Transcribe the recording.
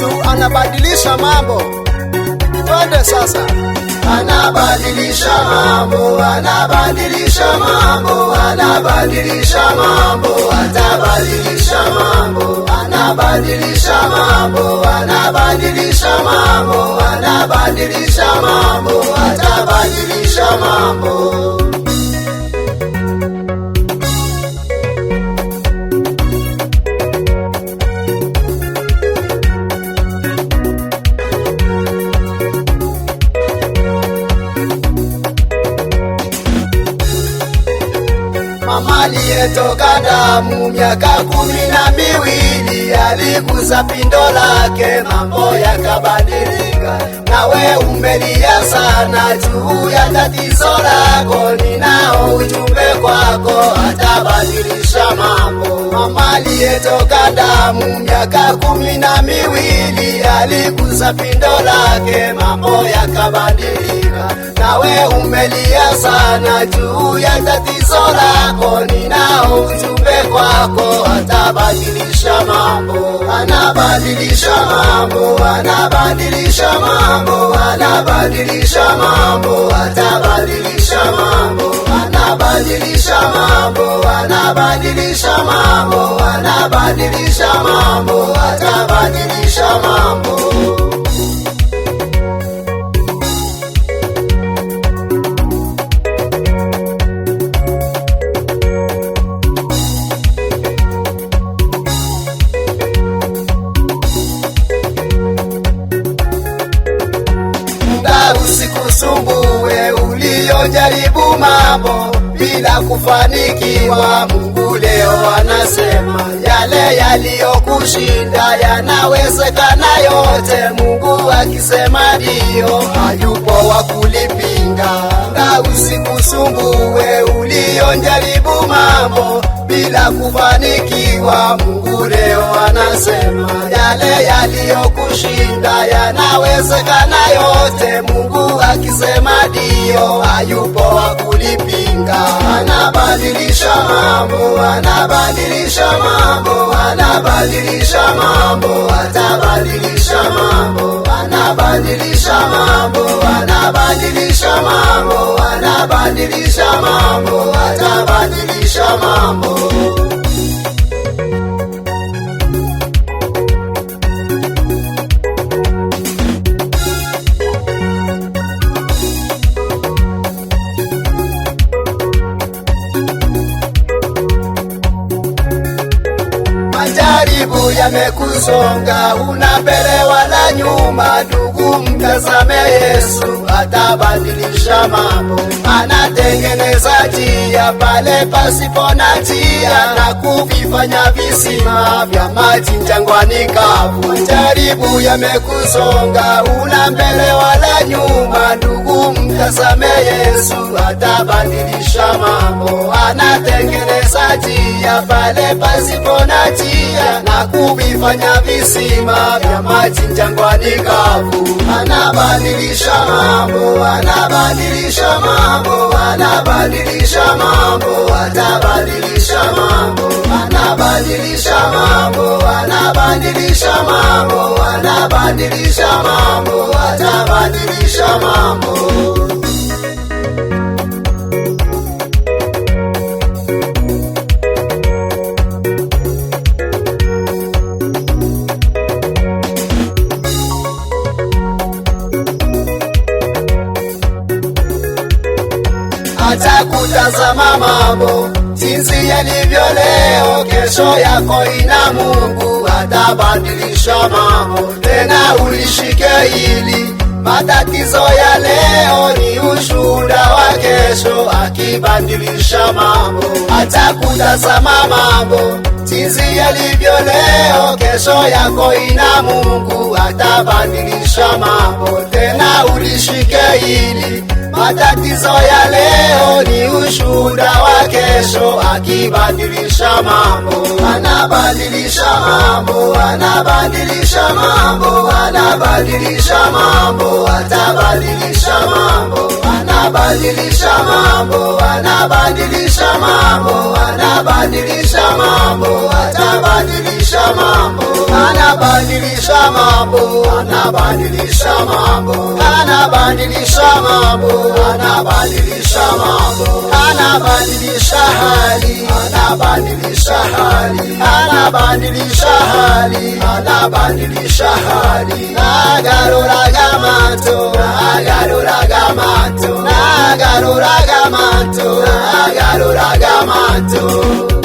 Yesu anabadilisha mambo. Twende sasa. Anabadilisha mambo, anabadilisha mambo, anabadilisha mambo, atabadilisha mambo, anabadilisha mambo, anabadilisha mambo, anabadilisha mambo, atabadilisha mambo. Mama aliyetoka damu miaka 12 aligusa pindo lake, mambo yakabadilika. Nawe umelia sana juu ya tatizo lako, ninao ujumbe kwako, atabadilisha mambo. Mama aliyetoka damu miaka 12 aligusa pindo lake, mambo yakabadilika. Nawe umelia sana juu ya tatizo lako, ninao ujumbe kwako, atabadilisha mambo. Anabadilisha mambo, anabadilisha mambo, anabadilisha mambo, atabadilisha mambo. Anabadilisha mambo, anabadilisha mambo, anabadilisha mambo, atabadilisha mambo. Usikusumbue uliojaribu mambo bila kufanikiwa. Mungu leo anasema yale yaliyokushinda yanawezekana yote. Mungu akisema ndio, hayupo wa kulipinga. Na usikusumbue uliojaribu mambo bila kufanikiwa. Mungu leo anasema yale yaliyokushinda yanawezekana yote. Mungu akisema ndio, hayupo wa kulipinga. Anabadilisha mambo, anabadilisha mambo, anabadilisha mambo, atabadilisha mambo. Anabadilisha mambo, anabadilisha mambo, anabadilisha mambo, atabadilisha mambo. Majaribu yamekusonga, una mbele wala nyuma. Ndugu, mtazame Yesu, atabadilisha mambo. Anatengeneza njia pale pasipo na njia, na kuvifanya visima vya maji jangwani kavu. Majaribu yamekusonga, una mbele wala nyuma. Ndugu, mtazame Yesu, atabadilisha mambo. Anatengeneza njia pale pasipo na njia, na kuvifanya visima vya maji jangwani kavu. Anabadilisha mambo, anabadilisha mambo, anabadilisha mambo, atabadilisha mambo. Anabadilisha mambo, anabadilisha mambo, anabadilisha mambo, atabadilisha mambo. Acha kutazama mambo jinsi yalivyo leo, kesho yako ina Mungu, atabadilisha mambo. Tena ulishike hili, matatizo ya leo ni ushuhuda wa kesho, akibadilisha mambo. Acha kutazama mambo jinsi yalivyo leo, kesho yako ina Mungu, atabadilisha mambo. Tena ulishike hili, matatizo ya leo ni ushuhuda wa kesho, akibadilisha mambo. Anabadilisha mambo, anabadilisha mambo, anabadilisha mambo, atabadilisha mambo. Anabadilisha mambo, anabadilisha mambo, anabadilisha mambo, atabadilisha anabadilisha mambo, anabadilisha mambo, anabadilisha mambo, anabadilisha mambo, anabadilisha mambo, anabadilisha hali, anabadilisha hali, anabadilisha hali, anabadilisha hali, agaruraga mato, agaruraga mato, agaruraga mato, agaruraga mato.